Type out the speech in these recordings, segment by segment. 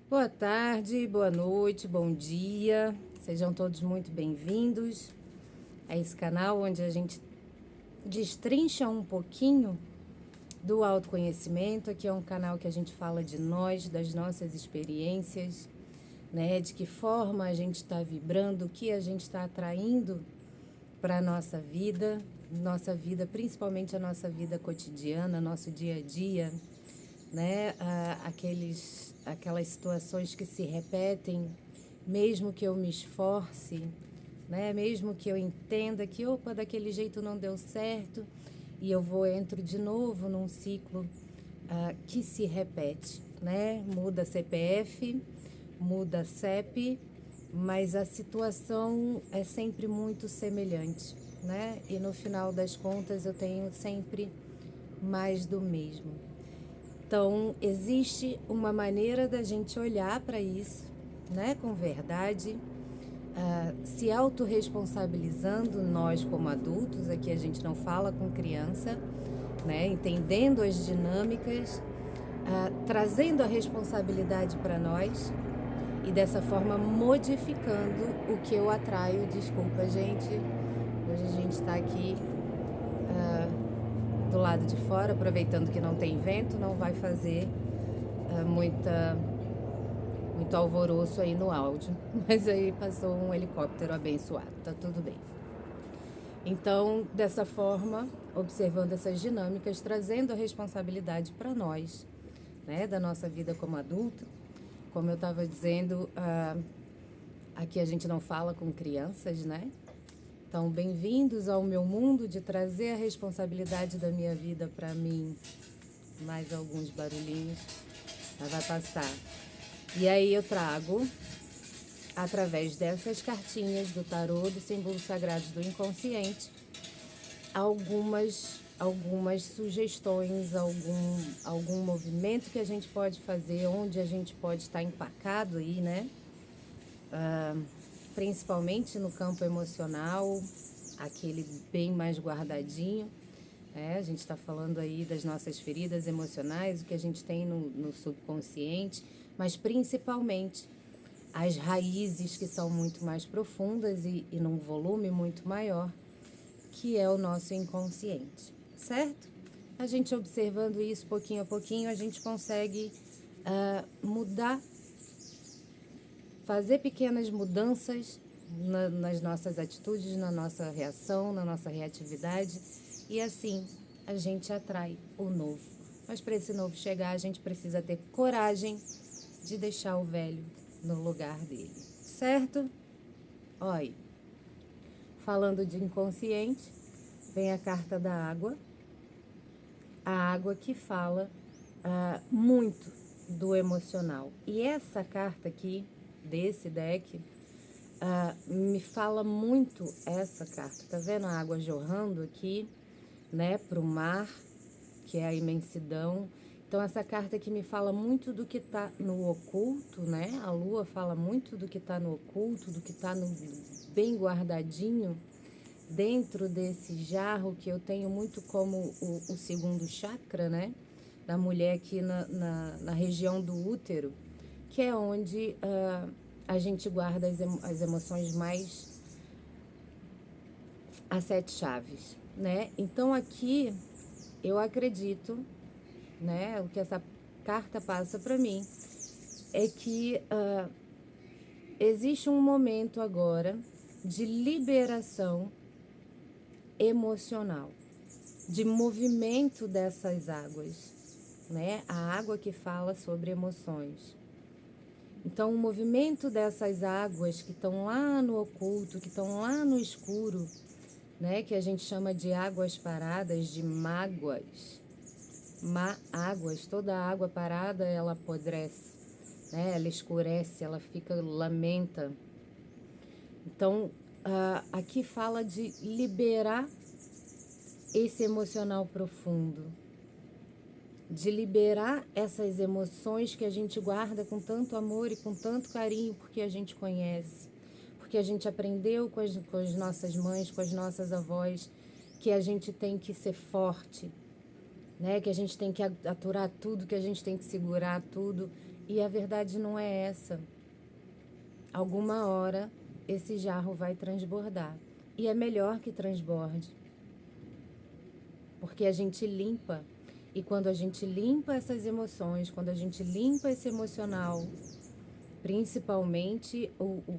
Boa tarde, boa noite, bom dia. Sejam todos muito bem-vindos a esse canal onde a gente destrincha um pouquinho do autoconhecimento. Aqui é um canal que a gente fala de nós, das nossas experiências, né? De que forma a gente está vibrando, o que a gente está atraindo para a nossa vida, principalmente a nossa vida cotidiana, nosso dia a dia, né? Aquelas situações que se repetem, mesmo que eu me esforce, né? Mesmo que eu entenda que, opa, daquele jeito não deu certo, e entro de novo num ciclo que se repete, né? Muda CPF, muda CEP, mas a situação é sempre muito semelhante, né? E no final das contas eu tenho sempre mais do mesmo. Então, existe uma maneira da gente olhar para isso, né, com verdade, se autorresponsabilizando nós como adultos, aqui a gente não fala com criança, né, entendendo as dinâmicas, trazendo a responsabilidade para nós e dessa forma modificando o que eu atraio. Desculpa, gente, hoje a gente está aqui do lado de fora, aproveitando que não tem vento, não vai fazer muito alvoroço aí no áudio, mas aí passou um helicóptero abençoado, tá tudo bem. Então, dessa forma, observando essas dinâmicas, trazendo a responsabilidade para nós, né, da nossa vida como adulto, como eu estava dizendo, aqui a gente não fala com crianças, né? Então, bem-vindos ao meu mundo de trazer a responsabilidade da minha vida para mim. Mais alguns barulhinhos, mas vai passar. E aí eu trago, através dessas cartinhas do tarô, dos símbolos sagrados do inconsciente, algumas sugestões, algum movimento que a gente pode fazer, onde a gente pode estar empacado aí, né? Principalmente no campo emocional, aquele bem mais guardadinho. A gente está falando aí das nossas feridas emocionais, o que a gente tem no subconsciente, mas principalmente as raízes que são muito mais profundas e num volume muito maior, que é o nosso inconsciente, certo? A gente observando isso pouquinho a pouquinho, a gente consegue mudar, fazer pequenas mudanças nas nossas atitudes, na nossa reação, na nossa reatividade, e assim a gente atrai o novo. Mas para esse novo chegar, a gente precisa ter coragem de deixar o velho no lugar dele, certo? Olha, falando de inconsciente, vem a carta da água, a água que fala muito do emocional. E essa carta aqui, desse deck, me fala muito essa carta. Tá vendo a água jorrando aqui, né, pro mar, que é a imensidão. Então, essa carta aqui me fala muito do que está no oculto, né? A lua fala muito do que está no oculto, do que está no bem guardadinho, dentro desse jarro que eu tenho muito como o segundo chakra, né? Da mulher aqui na região do útero, que é onde a gente guarda as emoções mais as sete chaves, né? Então aqui eu acredito, né? O que essa carta passa para mim é que existe um momento agora de liberação emocional, de movimento dessas águas, né? A água que fala sobre emoções. Então, o movimento dessas águas que estão lá no oculto, que estão lá no escuro, né? Que a gente chama de águas paradas, de mágoas. Águas, toda água parada, ela apodrece, né? Ela escurece, ela fica, lamenta. Então, aqui fala de liberar esse emocional profundo, de liberar essas emoções que a gente guarda com tanto amor e com tanto carinho, porque a gente conhece, porque a gente aprendeu com as nossas mães, com as nossas avós, que a gente tem que ser forte, né? Que a gente tem que aturar tudo, que a gente tem que segurar tudo. E a verdade não é essa. Alguma hora esse jarro vai transbordar. E é melhor que transborde. Porque a gente limpa. E quando a gente limpa essas emoções, quando a gente limpa esse emocional, principalmente o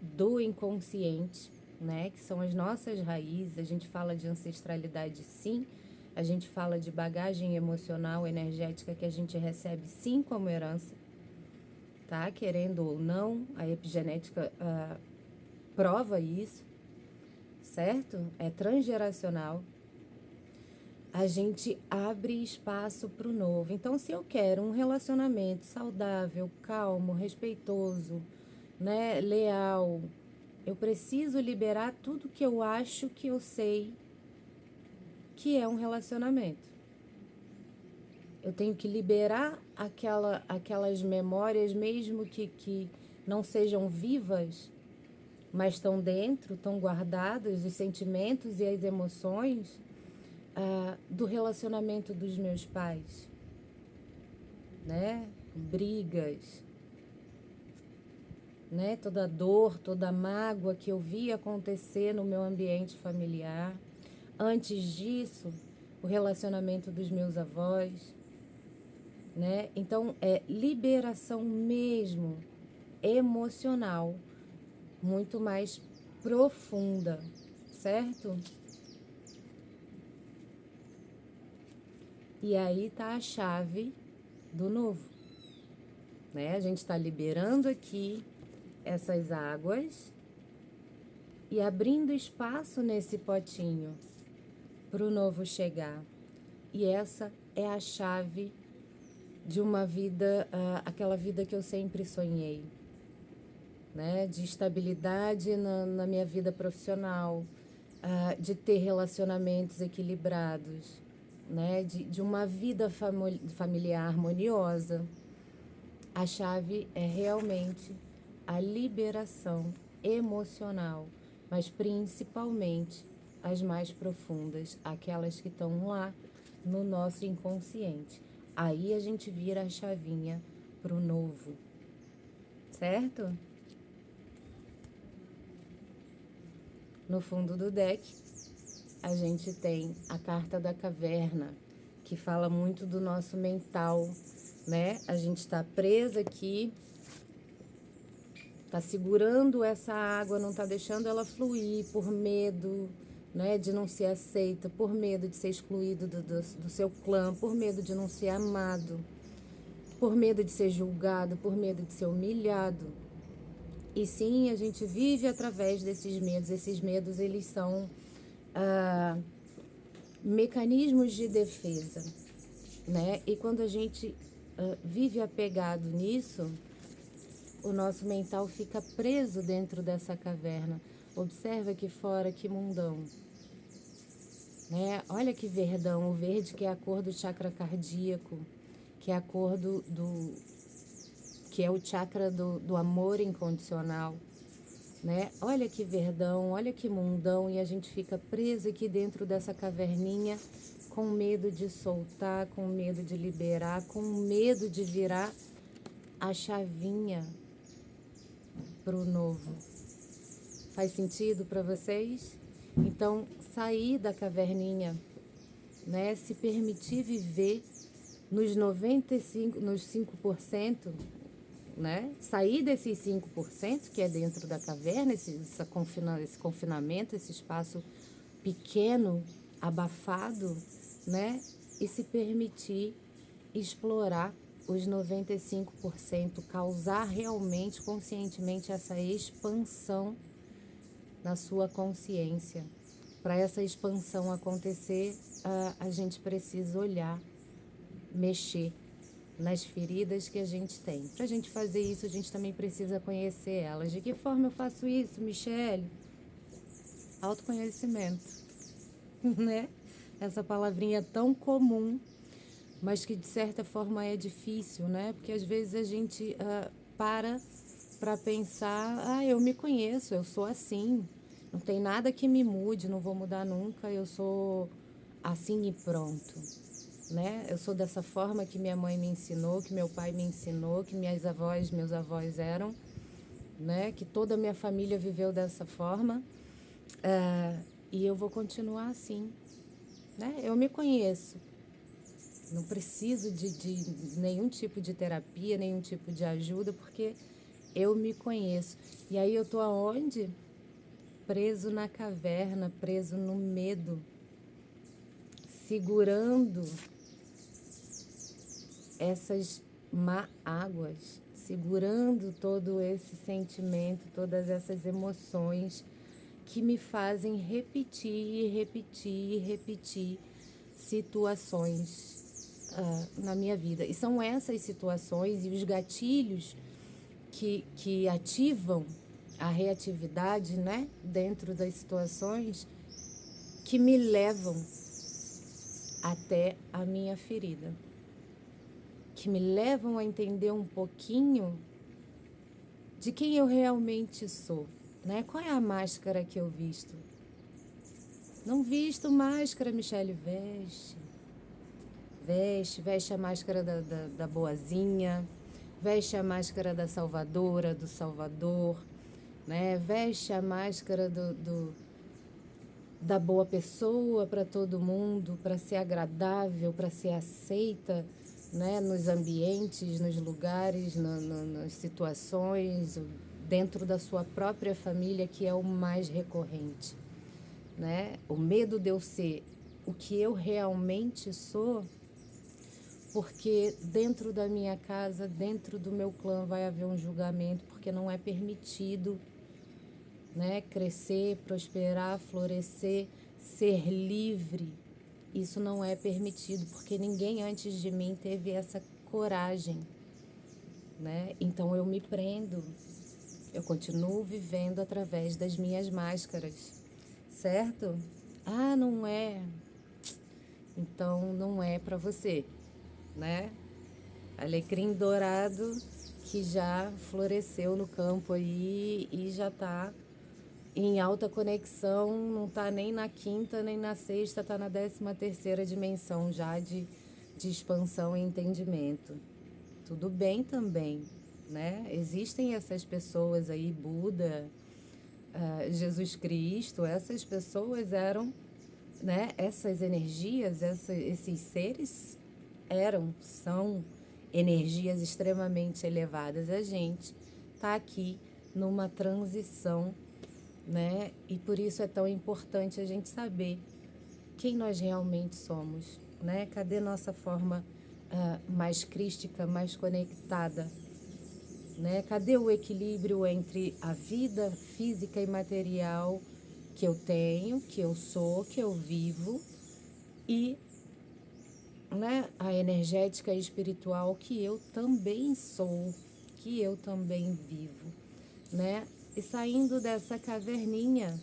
do inconsciente, né? Que são as nossas raízes. A gente fala de ancestralidade, sim. A gente fala de bagagem emocional, energética que a gente recebe, sim, como herança. Tá? Querendo ou não, a epigenética prova isso, certo? É transgeracional. A gente abre espaço para o novo. Então, se eu quero um relacionamento saudável, calmo, respeitoso, né, leal, eu preciso liberar tudo que eu acho que eu sei que é um relacionamento. Eu tenho que liberar aquelas memórias, mesmo que não sejam vivas, mas estão dentro, estão guardados, os sentimentos e as emoções do relacionamento dos meus pais, né? Brigas, né? Toda dor, toda mágoa que eu vi acontecer no meu ambiente familiar. Antes disso, o relacionamento dos meus avós, né? Então, é liberação mesmo emocional, muito mais profunda, certo? E aí tá a chave do novo, né? A gente está liberando aqui essas águas e abrindo espaço nesse potinho para o novo chegar. E essa é a chave de uma vida, aquela vida que eu sempre sonhei, né? De estabilidade na minha vida profissional, de ter relacionamentos equilibrados, né? De uma vida familiar harmoniosa. A chave é realmente a liberação emocional, mas principalmente as mais profundas, aquelas que estão lá no nosso inconsciente. Aí a gente vira a chavinha pro novo, certo? No fundo do deck, a gente tem a carta da caverna, que fala muito do nosso mental, né? A gente está presa aqui, tá segurando essa água, não tá deixando ela fluir por medo, né, de não ser aceita, por medo de ser excluído do seu clã, por medo de não ser amado, por medo de ser julgado, por medo de ser humilhado. E sim, a gente vive através desses medos. Esses medos, eles são mecanismos de defesa, né? E quando a gente vive apegado nisso, o nosso mental fica preso dentro dessa caverna. Observa aqui fora que mundão, né? Olha que verdão, o verde que é a cor do chakra cardíaco, que é a cor que é o chakra do amor incondicional, né? Olha que verdão, olha que mundão, e a gente fica preso aqui dentro dessa caverninha com medo de soltar, com medo de liberar, com medo de virar a chavinha pro novo. Faz sentido para vocês? Então, sair da caverninha, né? Se permitir viver nos 95, nos 5%, né? Sair desses 5% que é dentro da caverna, esse confinamento, esse espaço pequeno, abafado, né? E se permitir explorar os 95%, causar realmente, conscientemente, essa expansão na sua consciência. Para essa expansão acontecer, a gente precisa olhar, mexer nas feridas que a gente tem. Para a gente fazer isso, a gente também precisa conhecer elas. De que forma eu faço isso, Michele? Autoconhecimento, né? Essa palavrinha tão comum, mas que de certa forma é difícil, né? Porque às vezes a gente para pensar, eu me conheço, eu sou assim, não tem nada que me mude, não vou mudar nunca, eu sou assim e pronto. né? Eu sou dessa forma que minha mãe me ensinou, que meu pai me ensinou, que minhas avós, meus avós eram, né? Que toda a minha família viveu dessa forma. E eu vou continuar assim, né? Eu me conheço. Não preciso de nenhum tipo de terapia, nenhum tipo de ajuda, porque eu me conheço. E aí eu tô aonde? Preso na caverna, preso no medo, segurando essas mágoas, segurando todo esse sentimento, todas essas emoções que me fazem repetir e repetir e repetir situações na minha vida. E são essas situações e os gatilhos que ativam a reatividade, né, dentro das situações que me levam até a minha ferida, que me levam a entender um pouquinho de quem eu realmente sou, né? Qual é a máscara que eu visto? Não visto máscara, Michele, veste. Veste a máscara da boazinha, veste a máscara da salvadora, do salvador, né? Veste a máscara da boa pessoa para todo mundo, para ser agradável, para ser aceita, né? Nos ambientes, nos lugares, nas situações, dentro da sua própria família, que é o mais recorrente, né? O medo de eu ser o que eu realmente sou, porque dentro da minha casa, dentro do meu clã vai haver um julgamento, porque não é permitido, né, crescer, prosperar, florescer, ser livre. Isso não é permitido, porque ninguém antes de mim teve essa coragem, né? Então eu me prendo, eu continuo vivendo através das minhas máscaras, certo? Ah, não é. Então não é para você, né? Alecrim dourado que já floresceu no campo aí e já está em alta conexão, não está nem na quinta nem na sexta, está na 13ª dimensão já de expansão e entendimento. Tudo bem também, né? Existem essas pessoas aí, Buda, Jesus Cristo, essas pessoas eram, né? Essas energias, esses seres são energias extremamente elevadas. A gente está aqui numa transição, né? E por isso é tão importante a gente saber quem nós realmente somos, né? Cadê nossa forma mais crística, mais conectada, né? Cadê o equilíbrio entre a vida física e material que eu tenho, que eu sou, que eu vivo e, né, a energética e espiritual que eu também sou, que eu também vivo, né? E saindo dessa caverninha,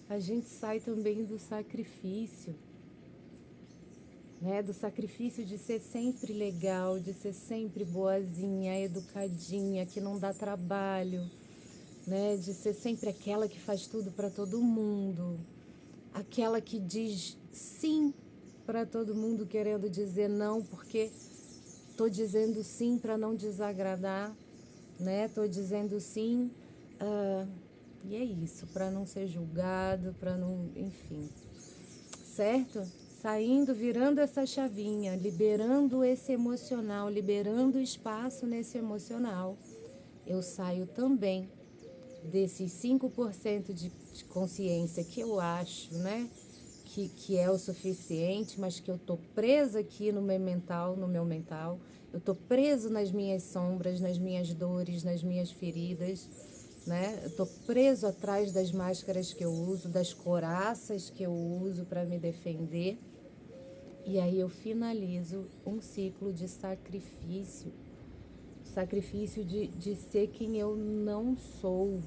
a gente sai também do sacrifício, né? Do sacrifício de ser sempre legal, de ser sempre boazinha, educadinha, que não dá trabalho, né? De ser sempre aquela que faz tudo para todo mundo, aquela que diz sim para todo mundo querendo dizer não, porque tô dizendo sim para não desagradar, né? Tô dizendo sim, e é isso, para não ser julgado, para não, enfim, certo? Saindo, virando essa chavinha, liberando esse emocional, liberando espaço nesse emocional, eu saio também desses 5% de consciência que eu acho, né? Que é o suficiente, mas que eu tô presa aqui no meu mental, eu tô preso nas minhas sombras, nas minhas dores, nas minhas feridas, né? Eu tô preso atrás das máscaras que eu uso, das couraças que eu uso para me defender. E aí eu finalizo um ciclo de sacrifício, sacrifício de ser quem eu não sou.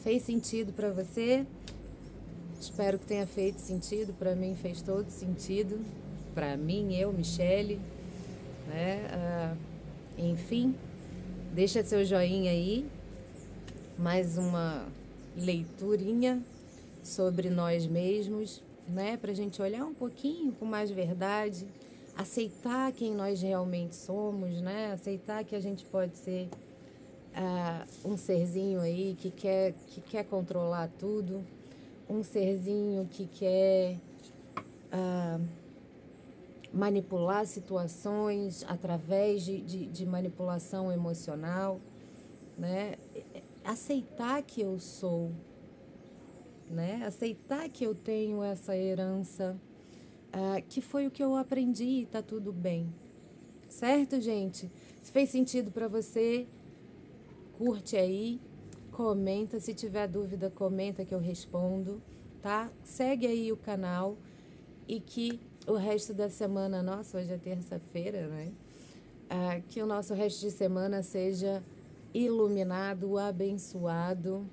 Fez sentido para você? Espero que tenha feito sentido. Para mim fez todo sentido. Para mim, eu, Michele, né? Enfim, deixa seu joinha aí. Mais uma leiturinha sobre nós mesmos, né? Para a gente olhar um pouquinho com mais verdade, aceitar quem nós realmente somos, né? Aceitar que a gente pode ser um serzinho aí que quer controlar tudo, um serzinho que quer manipular situações através de manipulação emocional, né? Aceitar que eu sou, né? Aceitar que eu tenho essa herança, que foi o que eu aprendi e tá tudo bem. Certo, gente? Se fez sentido para você, curte aí, comenta. Se tiver dúvida, comenta que eu respondo, tá? Segue aí o canal e que o resto da semana, nossa, hoje é terça-feira, né? Que o nosso resto de semana seja iluminado, abençoado,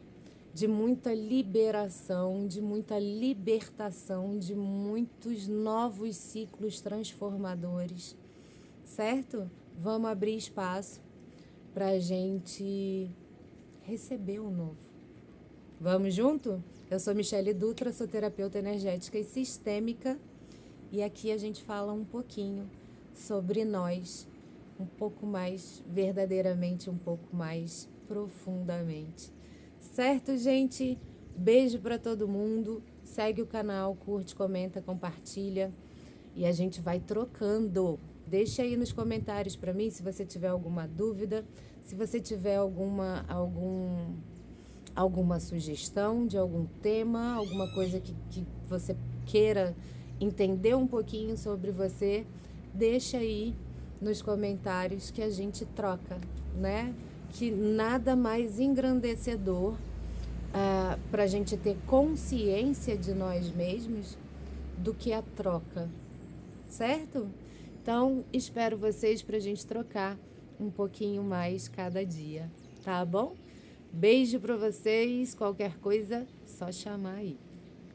de muita liberação, de muita libertação, de muitos novos ciclos transformadores, certo? Vamos abrir espaço para a gente receber o novo. Vamos junto? Eu sou Michele Dutra, sou terapeuta energética e sistêmica e aqui a gente fala um pouquinho sobre nós, um pouco mais verdadeiramente, um pouco mais profundamente. Certo, gente? Beijo para todo mundo. Segue o canal, curte, comenta, compartilha e a gente vai trocando. Deixa aí nos comentários para mim se você tiver alguma dúvida, se você tiver alguma sugestão de algum tema, alguma coisa que você queira entender um pouquinho sobre você, deixa aí nos comentários que a gente troca, né? Que nada mais engrandecedor para a gente ter consciência de nós mesmos do que a troca, certo? Então, espero vocês para a gente trocar um pouquinho mais cada dia, tá bom? Beijo para vocês, qualquer coisa, só chamar aí.